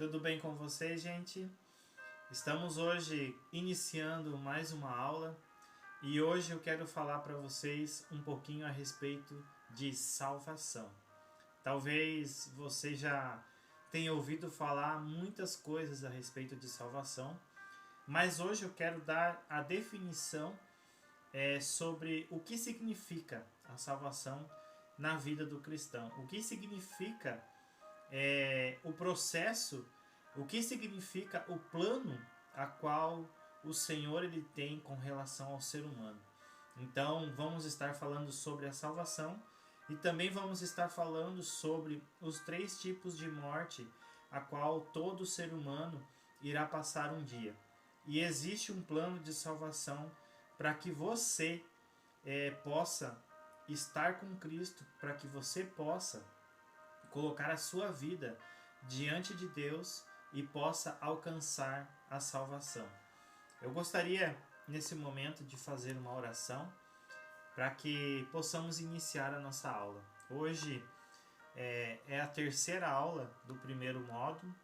Tudo bem com vocês, gente? Estamos hoje iniciando mais uma aula e hoje eu quero falar para vocês um pouquinho a respeito de salvação. Talvez você já tenha ouvido falar muitas coisas a respeito de salvação, mas hoje eu quero dar a definição sobre o que significa a salvação na vida do cristão. O que significa o processo, o que significa o plano a qual o Senhor ele tem com relação ao ser humano. Então vamos estar falando sobre a salvação e também vamos estar falando sobre os 3 tipos de morte a qual todo ser humano irá passar um dia. E existe um plano de salvação para que você possa estar com Cristo, para que você possa colocar a sua vida diante de Deus e possa alcançar a salvação. Eu gostaria nesse momento de fazer uma oração para que possamos iniciar a nossa aula. Hoje é a 3ª aula do primeiro módulo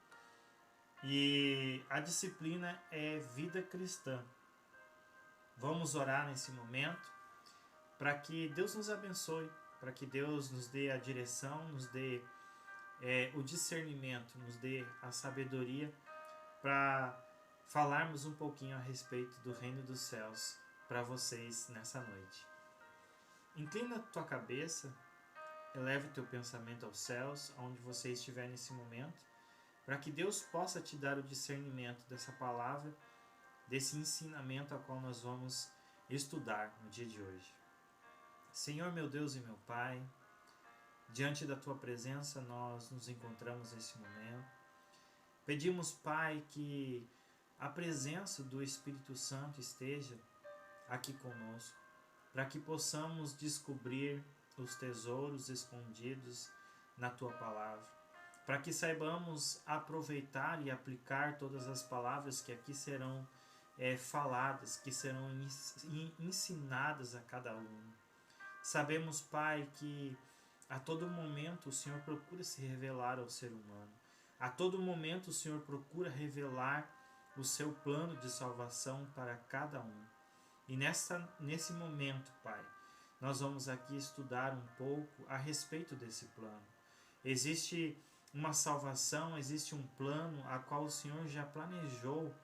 e a disciplina é vida cristã. Vamos orar nesse momento para que Deus nos abençoe, para que Deus nos dê a direção, nos dê o discernimento, nos dê a sabedoria para falarmos um pouquinho a respeito do reino dos céus para vocês nessa noite. Inclina a tua cabeça, eleve o teu pensamento aos céus, onde você estiver nesse momento, para que Deus possa te dar o discernimento dessa palavra, desse ensinamento a qual nós vamos estudar no dia de hoje. Senhor, meu Deus e meu Pai, diante da Tua presença nós nos encontramos nesse momento. Pedimos, Pai, que a presença do Espírito Santo esteja aqui conosco, para que possamos descobrir os tesouros escondidos na Tua palavra, para que saibamos aproveitar e aplicar todas as palavras que aqui serão faladas, que serão ensinadas a cada aluno. Sabemos, Pai, que a todo momento o Senhor procura se revelar ao ser humano. A todo momento o Senhor procura revelar o seu plano de salvação para cada um. E nesse momento, Pai, nós vamos aqui estudar um pouco a respeito desse plano. Existe uma salvação, existe um plano a qual o Senhor já planejou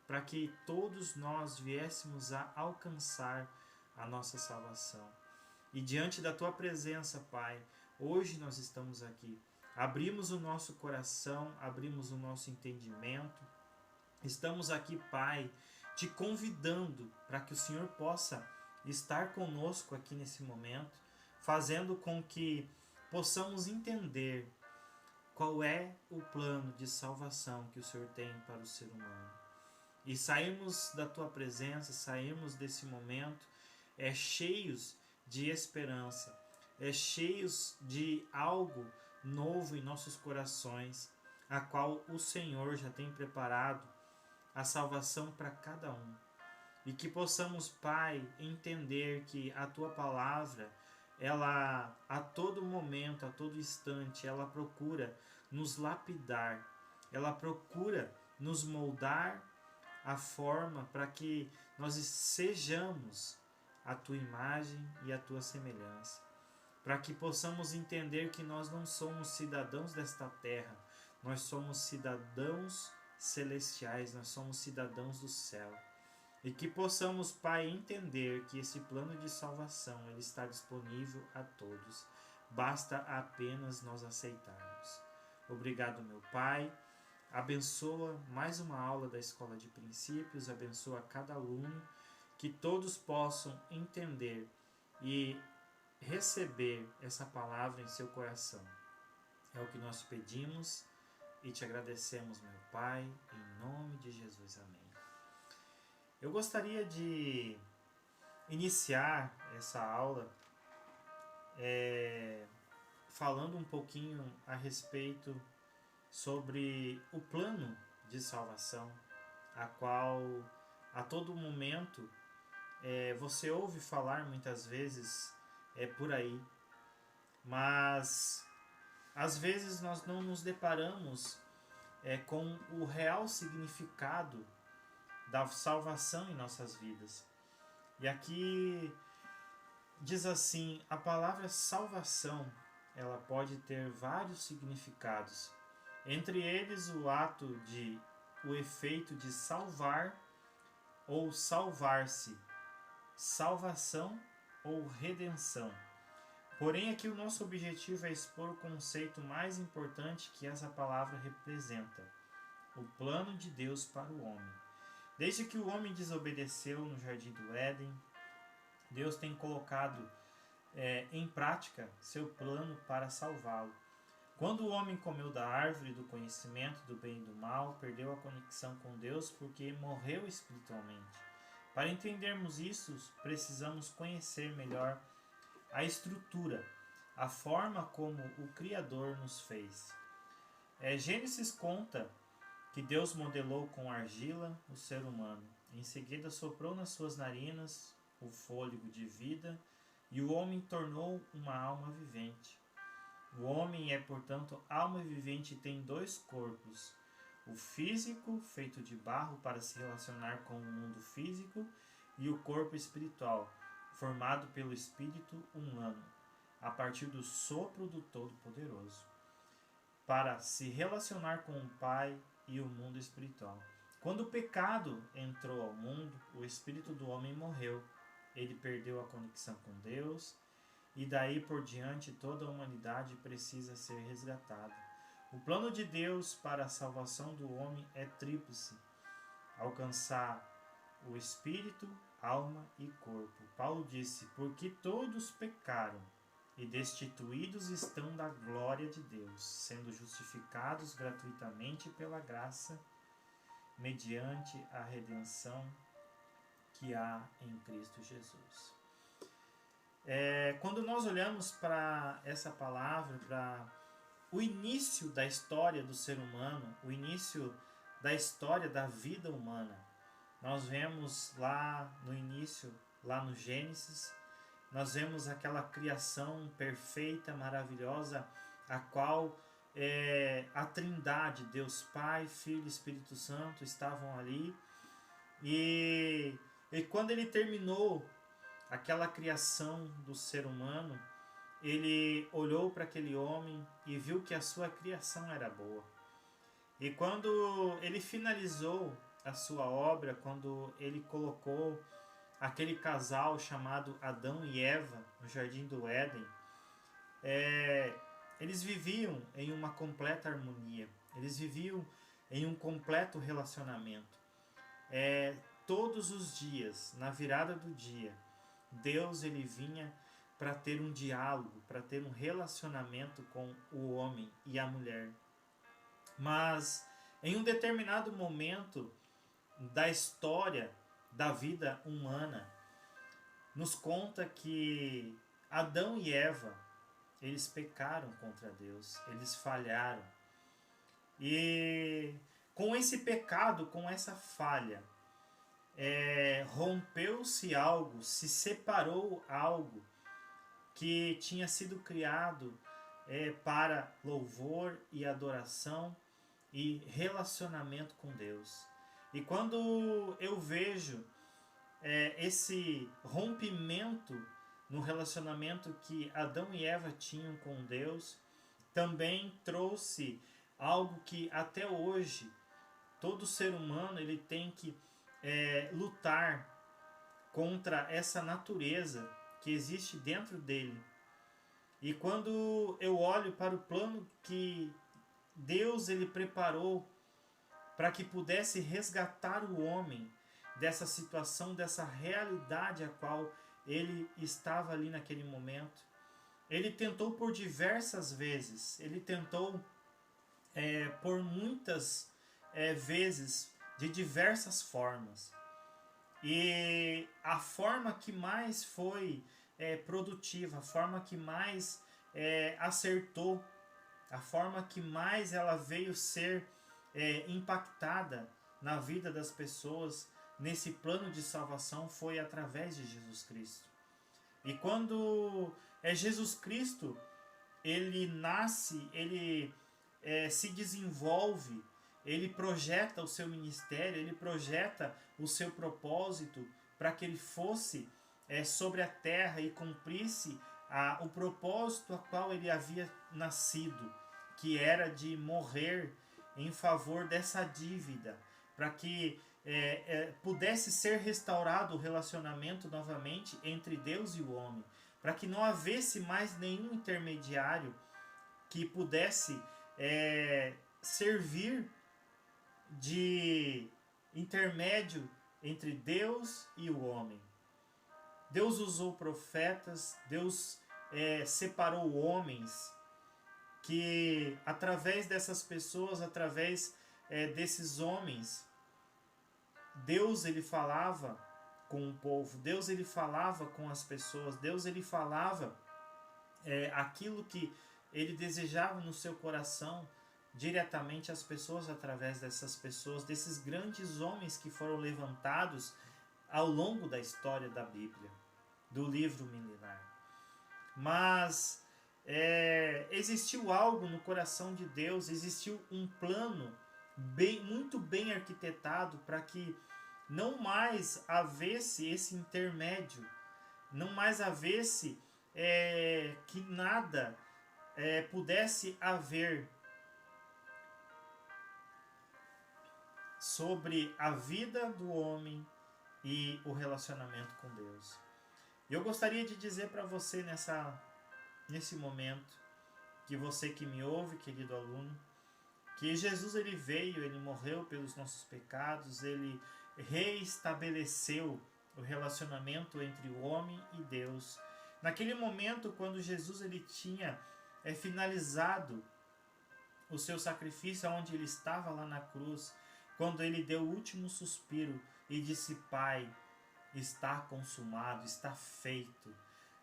para que todos nós viéssemos a alcançar a nossa salvação. E diante da Tua presença, Pai, hoje nós estamos aqui. Abrimos o nosso coração, abrimos o nosso entendimento. Estamos aqui, Pai, te convidando para que o Senhor possa estar conosco aqui nesse momento, fazendo com que possamos entender qual é o plano de salvação que o Senhor tem para o ser humano. E sairmos da Tua presença, sairmos desse momento cheios de esperança, cheios de algo novo em nossos corações, a qual o Senhor já tem preparado a salvação para cada um. E que possamos, Pai, entender que a Tua palavra, ela a todo momento, a todo instante, ela procura nos lapidar, ela procura nos moldar a forma para que nós sejamos a Tua imagem e a Tua semelhança, para que possamos entender que nós não somos cidadãos desta terra, nós somos cidadãos celestiais, nós somos cidadãos do céu. E que possamos, Pai, entender que esse plano de salvação ele está disponível a todos, basta apenas nós aceitarmos. Obrigado, meu Pai. Abençoa mais uma aula da Escola de Princípios, abençoa cada aluno, que todos possam entender e receber essa palavra em seu coração. É o que nós pedimos e te agradecemos, meu Pai, em nome de Jesus. Amém. Eu gostaria de iniciar essa aula falando um pouquinho a respeito sobre o plano de salvação, a qual a todo momento você ouve falar muitas vezes por aí, mas às vezes nós não nos deparamos com o real significado da salvação em nossas vidas. E aqui diz assim, a palavra salvação, ela pode ter vários significados. Entre eles o efeito de salvar ou salvar-se, salvação ou redenção. Porém, aqui o nosso objetivo é expor o conceito mais importante que essa palavra representa, o plano de Deus para o homem. Desde que o homem desobedeceu no Jardim do Éden, Deus tem colocado em prática seu plano para salvá-lo. Quando o homem comeu da árvore do conhecimento do bem e do mal, perdeu a conexão com Deus porque morreu espiritualmente. Para entendermos isso, precisamos conhecer melhor a estrutura, a forma como o Criador nos fez. Gênesis conta que Deus modelou com argila o ser humano. Em seguida soprou nas suas narinas o fôlego de vida e o homem tornou uma alma vivente. O homem é, portanto, alma vivente e tem dois corpos. O físico, feito de barro para se relacionar com o mundo físico, e o corpo espiritual, formado pelo espírito humano, a partir do sopro do Todo-Poderoso, para se relacionar com o Pai e o mundo espiritual. Quando o pecado entrou ao mundo, o espírito do homem morreu. Ele perdeu a conexão com Deus e daí por diante toda a humanidade precisa ser resgatada. O plano de Deus para a salvação do homem é tríplice: alcançar o espírito, alma e corpo. Paulo disse, porque todos pecaram e destituídos estão da glória de Deus, sendo justificados gratuitamente pela graça, mediante a redenção que há em Cristo Jesus. Quando nós olhamos para essa palavra, para o início da história do ser humano, o início da história da vida humana, nós vemos lá no início, lá no Gênesis, nós vemos aquela criação perfeita, maravilhosa, a qual a Trindade, Deus Pai, Filho e Espírito Santo estavam ali. E quando ele terminou aquela criação do ser humano, ele olhou para aquele homem e viu que a sua criação era boa. E quando ele finalizou a sua obra, quando ele colocou aquele casal chamado Adão e Eva no Jardim do Éden, eles viviam em uma completa harmonia, eles viviam em um completo relacionamento. Todos os dias, na virada do dia, Deus ele vinha para ter um diálogo, para ter um relacionamento com o homem e a mulher. Mas em um determinado momento da história da vida humana, nos conta que Adão e Eva, eles pecaram contra Deus, eles falharam. E com esse pecado, com essa falha, rompeu-se algo, se separou algo que tinha sido criado para louvor e adoração e relacionamento com Deus. E quando eu vejo esse rompimento no relacionamento que Adão e Eva tinham com Deus, também trouxe algo que até hoje todo ser humano ele tem que lutar contra essa natureza que existe dentro dele. E quando eu olho para o plano que Deus ele preparou para que pudesse resgatar o homem dessa situação, dessa realidade a qual ele estava ali naquele momento, ele tentou por diversas vezes, ele tentou por muitas vezes, de diversas formas. E a forma que mais foi produtiva, a forma que mais acertou, a forma que mais ela veio ser impactada na vida das pessoas nesse plano de salvação foi através de Jesus Cristo. E quando Jesus Cristo ele nasce, ele se desenvolve ele projeta o seu ministério, ele projeta o seu propósito para que ele fosse sobre a terra e cumprisse o propósito a qual ele havia nascido, que era de morrer em favor dessa dívida, para que pudesse ser restaurado o relacionamento novamente entre Deus e o homem, para que não havesse mais nenhum intermediário que pudesse servir de intermédio entre Deus e o homem. Deus usou profetas, Deus separou homens que através dessas pessoas, através desses homens, Deus ele falava com o povo, Deus ele falava com as pessoas, Deus ele falava aquilo que ele desejava no seu coração diretamente às pessoas, através dessas pessoas, desses grandes homens que foram levantados ao longo da história da Bíblia, do livro milenar. Mas existiu algo no coração de Deus, existiu um plano muito bem arquitetado para que não mais havesse esse intermédio, não mais havesse que nada pudesse haver sobre a vida do homem e o relacionamento com Deus. Eu gostaria de dizer para você nesse momento, que você que me ouve, querido aluno, que Jesus ele veio, ele morreu pelos nossos pecados, ele reestabeleceu o relacionamento entre o homem e Deus. Naquele momento, quando Jesus ele tinha finalizado o seu sacrifício, onde ele estava lá na cruz, quando ele deu o último suspiro e disse: Pai, está consumado, está feito,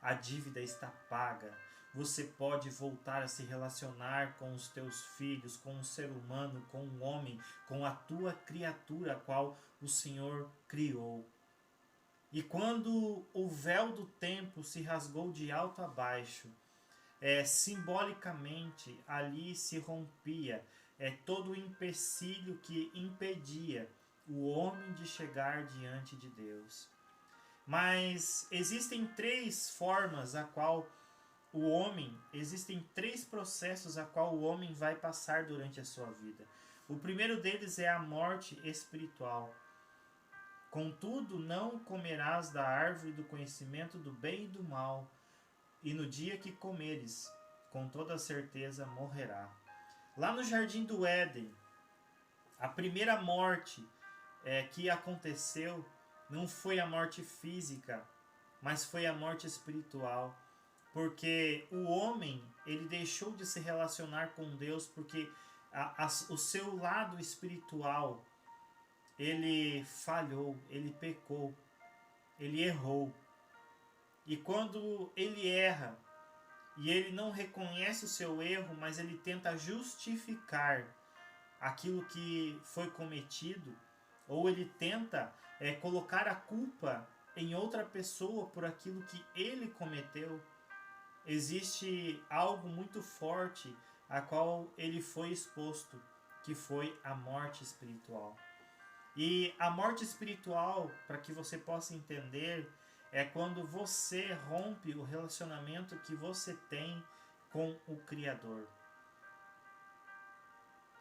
a dívida está paga, você pode voltar a se relacionar com os teus filhos, com o ser humano, com o homem, com a tua criatura, a qual o Senhor criou. E quando o véu do templo se rasgou de alto a baixo, simbolicamente ali se rompia todo o empecilho que impedia o homem de chegar diante de Deus. Mas existem três formas existem três processos a qual o homem vai passar durante a sua vida. O primeiro deles é a morte espiritual. Contudo, não comerás da árvore do conhecimento do bem e do mal, e no dia que comeres, com toda certeza morrerá. Lá no Jardim do Éden, a primeira morte que aconteceu não foi a morte física, mas foi a morte espiritual. Porque o homem ele deixou de se relacionar com Deus, porque o seu lado espiritual ele falhou, ele pecou, ele errou. E quando ele erra, e ele não reconhece o seu erro, mas ele tenta justificar aquilo que foi cometido, ou ele tenta colocar a culpa em outra pessoa por aquilo que ele cometeu, existe algo muito forte a qual ele foi exposto, que foi a morte espiritual. E a morte espiritual, para que você possa entender, é quando você rompe o relacionamento que você tem com o Criador.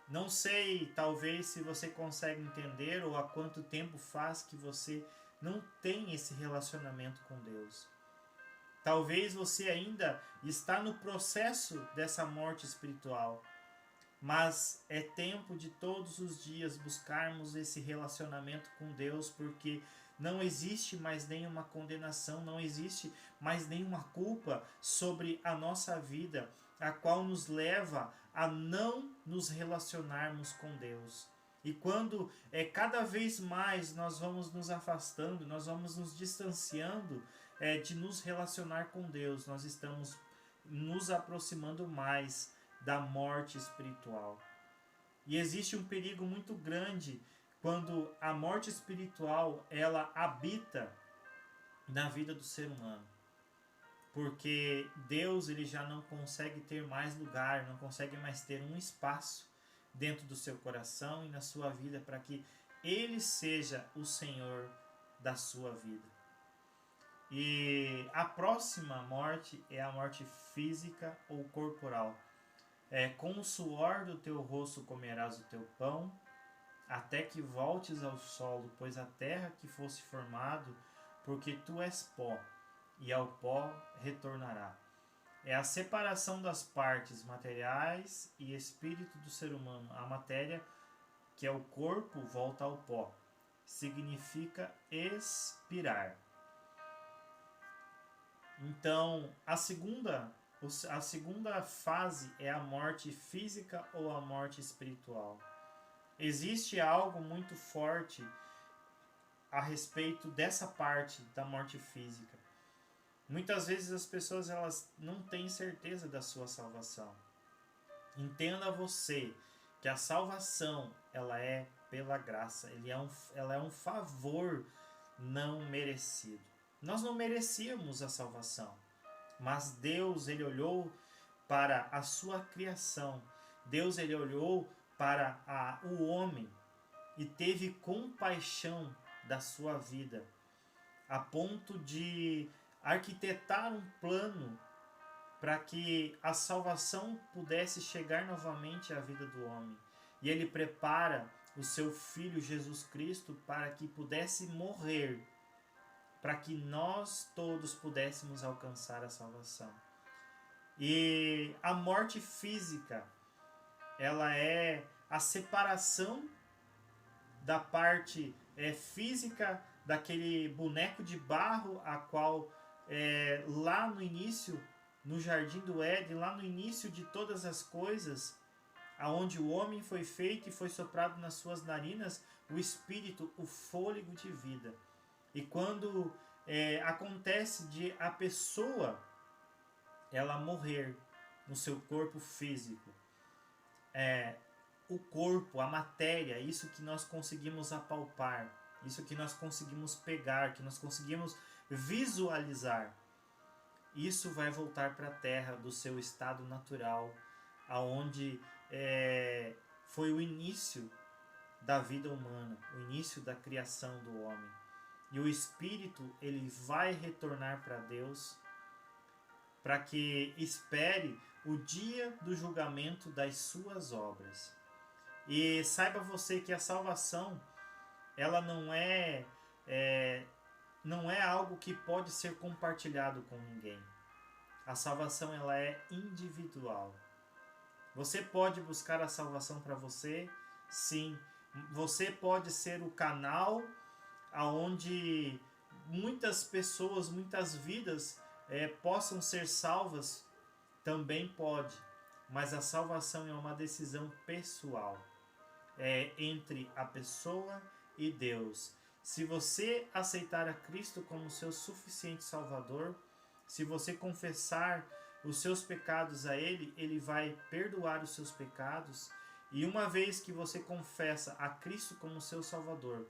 Não sei, talvez, se você consegue entender ou há quanto tempo faz que você não tem esse relacionamento com Deus. Talvez você ainda está no processo dessa morte espiritual, mas é tempo de todos os dias buscarmos esse relacionamento com Deus, porque não existe mais nenhuma condenação, não existe mais nenhuma culpa sobre a nossa vida, a qual nos leva a não nos relacionarmos com Deus. E quando cada vez mais nós vamos nos afastando, nós vamos nos distanciando de nos relacionar com Deus, nós estamos nos aproximando mais da morte espiritual. E existe um perigo muito grande quando a morte espiritual ela habita na vida do ser humano. Porque Deus ele já não consegue ter mais lugar, não consegue mais ter um espaço dentro do seu coração e na sua vida, para que Ele seja o Senhor da sua vida. E a próxima morte é a morte física ou corporal. Com o suor do teu rosto comerás o teu pão, até que voltes ao solo, pois a terra que fosse formado, porque tu és pó, e ao pó retornará. É a separação das partes materiais e espírito do ser humano. A matéria, que é o corpo, volta ao pó. Significa expirar. Então, a segunda fase é a morte física ou a morte espiritual. Existe algo muito forte a respeito dessa parte da morte física. Muitas vezes as pessoas elas não têm certeza da sua salvação. Entenda você que a salvação ela é pela graça, ela é um favor não merecido. Nós não merecíamos a salvação, mas Deus ele olhou para a sua criação. Deus ele olhou para o homem e teve compaixão da sua vida, a ponto de arquitetar um plano para que a salvação pudesse chegar novamente à vida do homem. E ele prepara o seu Filho Jesus Cristo para que pudesse morrer, para que nós todos pudéssemos alcançar a salvação. E a morte física, ela é a separação da parte física daquele boneco de barro a qual lá no início, no Jardim do Éden, lá no início de todas as coisas, aonde o homem foi feito e foi soprado nas suas narinas o espírito, o fôlego de vida. E quando acontece de a pessoa ela morrer no seu corpo físico, o corpo, a matéria, isso que nós conseguimos apalpar, isso que nós conseguimos pegar, que nós conseguimos visualizar, isso vai voltar para a terra do seu estado natural, aonde foi o início da vida humana, o início da criação do homem. E o espírito ele vai retornar para Deus, para que espere o dia do julgamento das suas obras. E saiba você que a salvação ela não é algo que pode ser compartilhado com ninguém. A salvação ela é individual. Você pode buscar a salvação para você, sim. Você pode ser o canal aonde muitas pessoas, muitas vidas possam ser salvas, também pode. Mas a salvação é uma decisão pessoal, entre a pessoa e Deus. Se você aceitar a Cristo como seu suficiente Salvador, se você confessar os seus pecados a Ele, Ele vai perdoar os seus pecados. E uma vez que você confessa a Cristo como seu Salvador,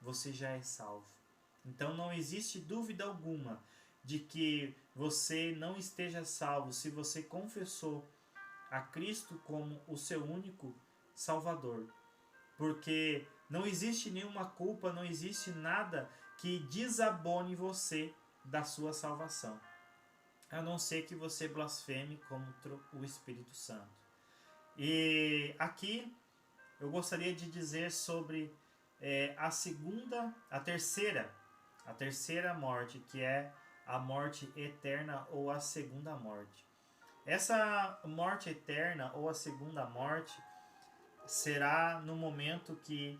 você já é salvo. Então não existe dúvida alguma de que você não esteja salvo se você confessou a Cristo como o seu único Salvador. Porque não existe nenhuma culpa, não existe nada que desabone você da sua salvação, a não ser que você blasfeme contra o Espírito Santo. E aqui eu gostaria de dizer sobre a terceira morte, que é a morte eterna ou a segunda morte. Essa morte eterna ou a segunda morte será no momento que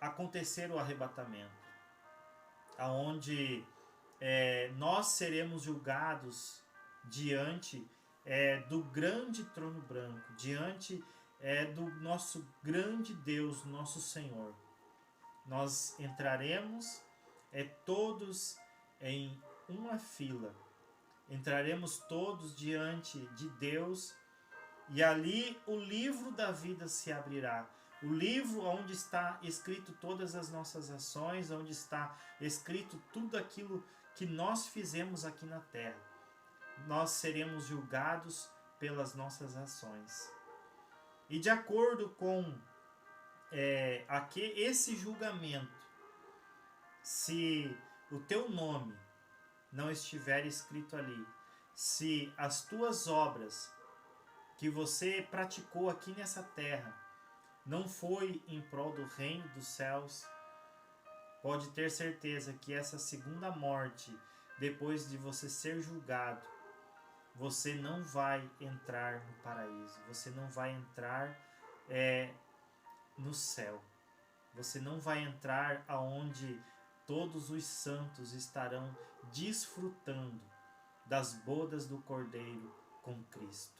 acontecer o arrebatamento, aonde nós seremos julgados diante do grande trono branco, diante do nosso grande Deus, nosso Senhor. Nós entraremos todos em uma fila, entraremos todos diante de Deus, e ali o livro da vida se abrirá. O livro onde está escrito todas as nossas ações, onde está escrito tudo aquilo que nós fizemos aqui na terra. Nós seremos julgados pelas nossas ações. E de acordo com esse julgamento, se o teu nome não estiver escrito ali, se as tuas obras que você praticou aqui nessa terra não foi em prol do reino dos céus, pode ter certeza que essa segunda morte, depois de você ser julgado, você não vai entrar no paraíso, você não vai entrar no céu, você não vai entrar aonde todos os santos estarão desfrutando das bodas do Cordeiro com Cristo.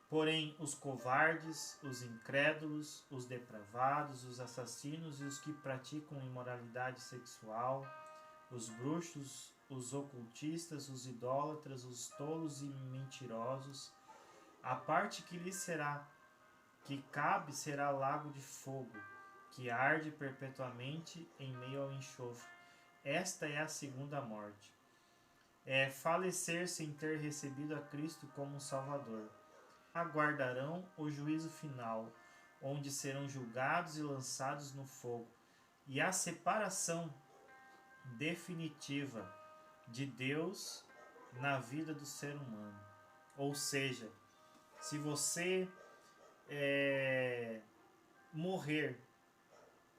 Porém, os covardes, os incrédulos, os depravados, os assassinos e os que praticam imoralidade sexual, os bruxos, os ocultistas, os idólatras, os tolos e mentirosos, a parte que lhes que cabe será lago de fogo, que arde perpetuamente em meio ao enxofre. Esta é a segunda morte. É falecer sem ter recebido a Cristo como Salvador. Aguardarão o juízo final, onde serão julgados e lançados no fogo, e a separação definitiva de Deus na vida do ser humano. Ou seja, se você morrer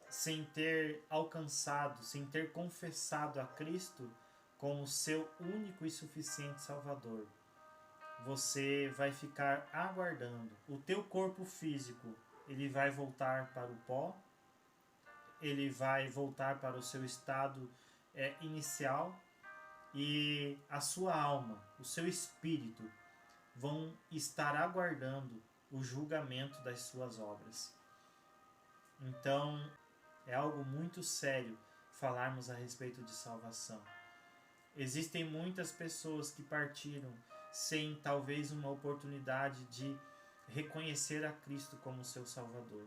sem ter alcançado, sem ter confessado a Cristo como seu único e suficiente Salvador, você vai ficar aguardando. O teu corpo físico, ele vai voltar para o pó, ele vai voltar para o seu estado inicial, e a sua alma, o seu espírito, vão estar aguardando o julgamento das suas obras. Então, é algo muito sério falarmos a respeito de salvação. Existem muitas pessoas que partiram sem talvez uma oportunidade de reconhecer a Cristo como seu Salvador.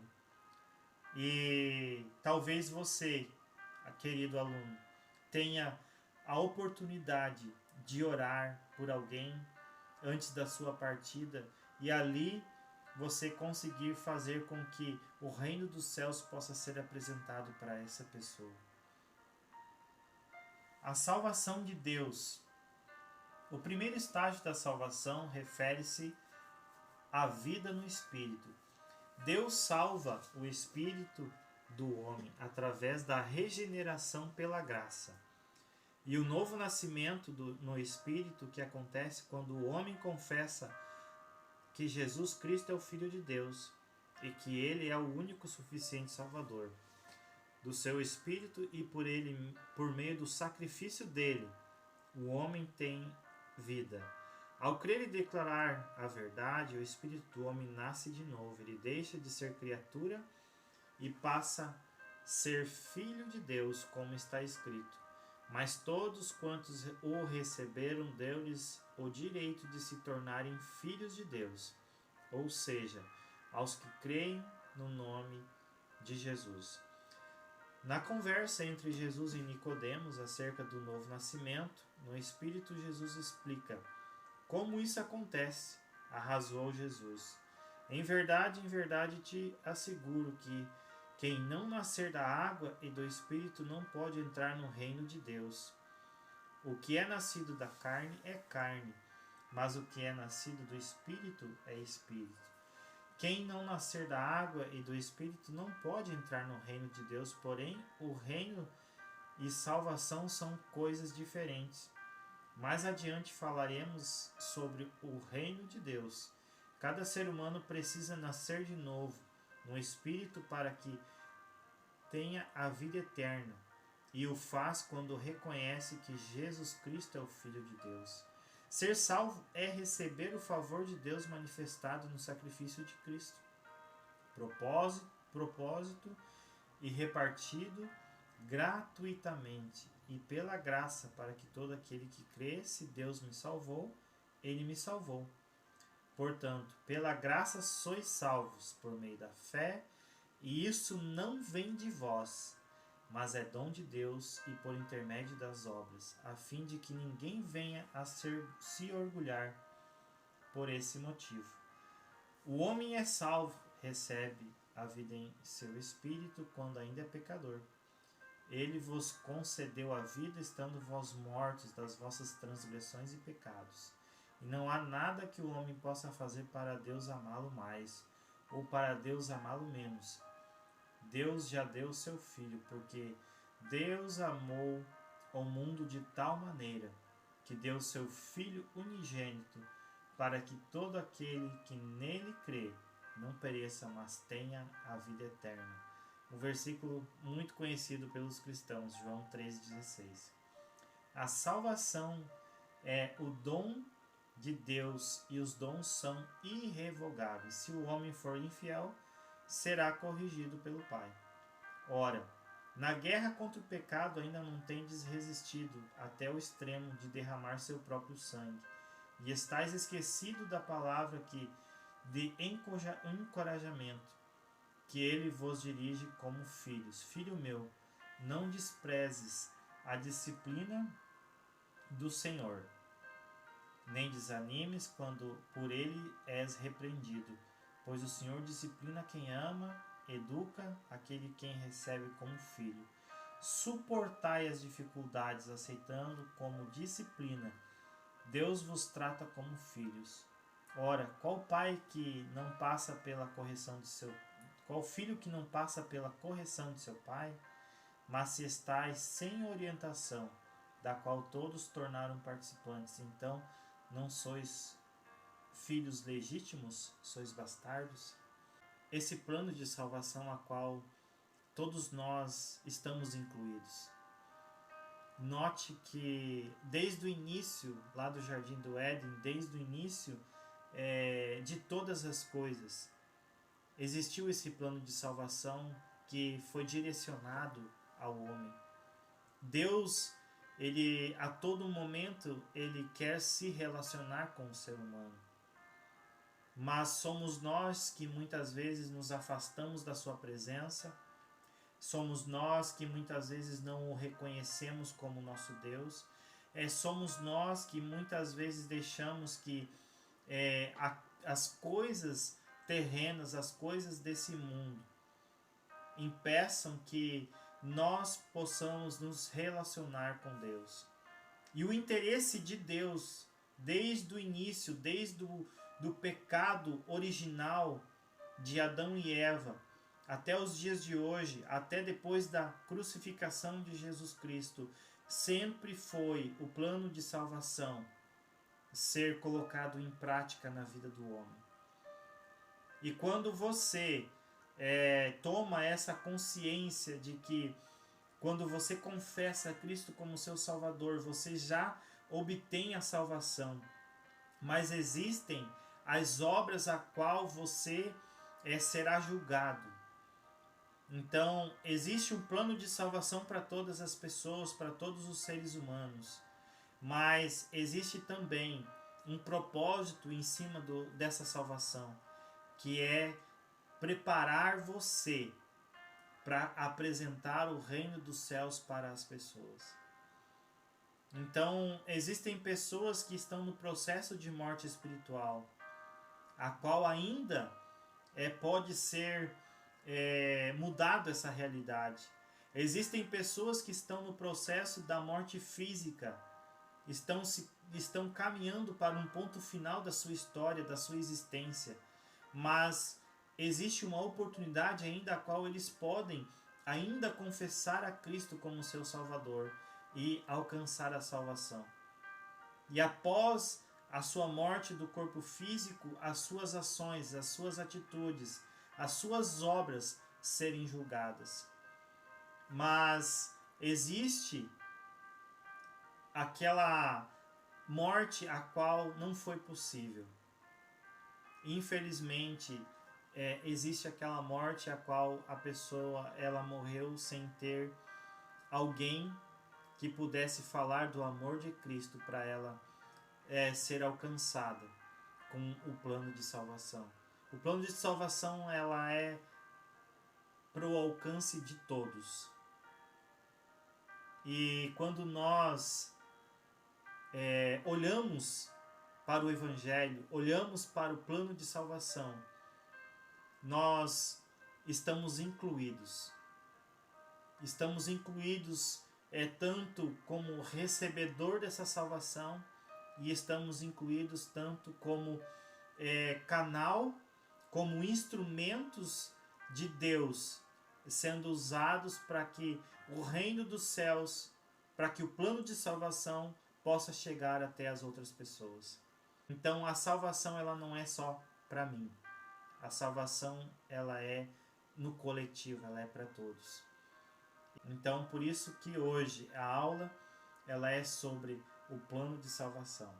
E talvez você, querido aluno, tenha a oportunidade de orar por alguém antes da sua partida e ali você conseguir fazer com que o reino dos céus possa ser apresentado para essa pessoa. A salvação de Deus. O primeiro estágio da salvação refere-se à vida no Espírito. Deus salva o Espírito do homem através da regeneração pela graça. E o novo nascimento no Espírito que acontece quando o homem confessa que Jesus Cristo é o Filho de Deus e que Ele é o único suficiente Salvador do seu Espírito, e por meio do sacrifício dele, o homem tem vida. Ao crer e declarar a verdade, o Espírito do homem nasce de novo. Ele deixa de ser criatura e passa a ser filho de Deus, como está escrito. Mas todos quantos o receberam, deu-lhes o direito de se tornarem filhos de Deus, ou seja, aos que creem no nome de Jesus. Na conversa entre Jesus e Nicodemos acerca do novo nascimento, no Espírito Jesus explica como isso acontece. Arrasou Jesus. Em verdade te asseguro que quem não nascer da água e do Espírito não pode entrar no reino de Deus. O que é nascido da carne é carne, mas o que é nascido do Espírito é Espírito. Quem não nascer da água e do Espírito não pode entrar no reino de Deus, porém o reino e salvação são coisas diferentes. Mais adiante falaremos sobre o reino de Deus. Cada ser humano precisa nascer de novo no Espírito para que tenha a vida eterna, e o faz quando reconhece que Jesus Cristo é o Filho de Deus. Ser salvo é receber o favor de Deus manifestado no sacrifício de Cristo. Propósito e repartido gratuitamente e pela graça, para que todo aquele que crê, se Deus me salvou, ele me salvou. Portanto, pela graça sois salvos por meio da fé, e isso não vem de vós, mas é dom de Deus e por intermédio das obras, a fim de que ninguém venha a se orgulhar por esse motivo. O homem é salvo, recebe a vida em seu espírito quando ainda é pecador. Ele vos concedeu a vida, estando vós mortos das vossas transgressões e pecados. E não há nada que o homem possa fazer para Deus amá-lo mais, ou para Deus amá-lo menos. Deus já deu seu Filho, porque Deus amou o mundo de tal maneira que deu seu Filho unigênito, para que todo aquele que nele crê não pereça, mas tenha a vida eterna. Um versículo muito conhecido pelos cristãos, João 3,16. A salvação é o dom de Deus e os dons são irrevogáveis. Se o homem for infiel, será corrigido pelo Pai. Ora, na guerra contra o pecado ainda não tendes resistido até o extremo de derramar seu próprio sangue, e estáis esquecido da palavra de encorajamento, que ele vos dirige como filhos. Filho meu, não desprezes a disciplina do Senhor, nem desanimes quando por ele és repreendido, pois o Senhor disciplina quem ama, educa aquele quem recebe como filho. Suportai as dificuldades, aceitando como disciplina. Deus vos trata como filhos. Ora, qual pai que não passa pela correção de seu Qual filho que não passa pela correção de seu pai? Mas se estáis sem orientação, da qual todos tornaram participantes, então não sois filhos legítimos, sois bastardos? Esse plano de salvação a qual todos nós estamos incluídos. Note que desde o início, lá do Jardim do Éden, desde o início de todas as coisas, existiu esse plano de salvação que foi direcionado ao homem. Deus, ele a todo momento, ele quer se relacionar com o ser humano. Mas somos nós que muitas vezes nos afastamos da sua presença, somos nós que muitas vezes não o reconhecemos como nosso Deus, somos nós que muitas vezes deixamos que as coisas terrenas, as coisas desse mundo, impeçam que nós possamos nos relacionar com Deus. E o interesse de Deus, desde o início, desde do pecado original de Adão e Eva, até os dias de hoje, até depois da crucificação de Jesus Cristo, sempre foi o plano de salvação ser colocado em prática na vida do homem. E quando você toma essa consciência de que quando você confessa Cristo como seu Salvador, você já obtém a salvação, mas existem as obras a qual você será julgado. Então, existe um plano de salvação para todas as pessoas, para todos os seres humanos, mas existe também um propósito em cima dessa salvação, que é preparar você para apresentar o reino dos céus para as pessoas. Então, existem pessoas que estão no processo de morte espiritual, a qual ainda pode ser mudado essa realidade. Existem pessoas que estão no processo da morte física, estão caminhando para um ponto final da sua história, da sua existência, mas existe uma oportunidade ainda a qual eles podem ainda confessar a Cristo como seu Salvador e alcançar a salvação. E após a sua morte do corpo físico, as suas ações, as suas atitudes, as suas obras serem julgadas. Mas existe aquela morte a qual não foi possível. Infelizmente, existe aquela morte a qual a pessoa ela morreu sem ter alguém que pudesse falar do amor de Cristo para ela ser alcançada com o plano de salvação. O plano de salvação ela é para o alcance de todos. E quando nós olhamos para o Evangelho, olhamos para o plano de salvação, nós estamos incluídos. Estamos incluídos tanto como recebedor dessa salvação, e estamos incluídos tanto como canal, como instrumentos de Deus, sendo usados para que o reino dos céus, para que o plano de salvação possa chegar até as outras pessoas. Então a salvação ela não é só para mim. A salvação ela é no coletivo, ela é para todos. Então por isso que hoje a aula ela é sobre o plano de salvação.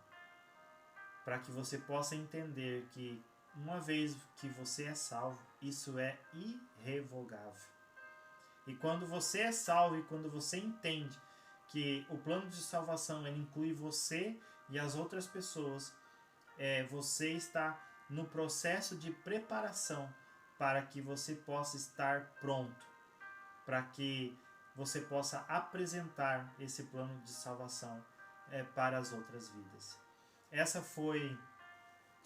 Para que você possa entender que uma vez que você é salvo, isso é irrevogável. E quando você é salvo e quando você entende que o plano de salvação ele inclui você e as outras pessoas, você está no processo de preparação para que você possa estar pronto, para que você possa apresentar esse plano de salvação para as outras vidas. Essa foi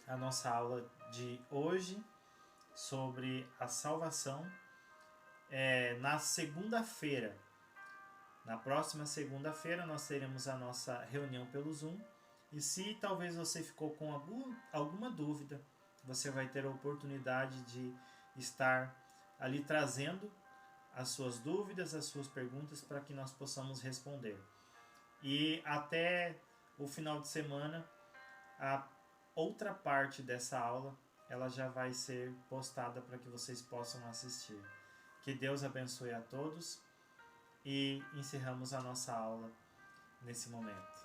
a nossa aula de hoje sobre a salvação. Na segunda-feira, na próxima segunda-feira, nós teremos a nossa reunião pelo Zoom. E se talvez você ficou com alguma dúvida, você vai ter a oportunidade de estar ali trazendo as suas dúvidas, as suas perguntas, para que nós possamos responder. E até o final de semana, a outra parte dessa aula ela já vai ser postada para que vocês possam assistir. Que Deus abençoe a todos e encerramos a nossa aula nesse momento.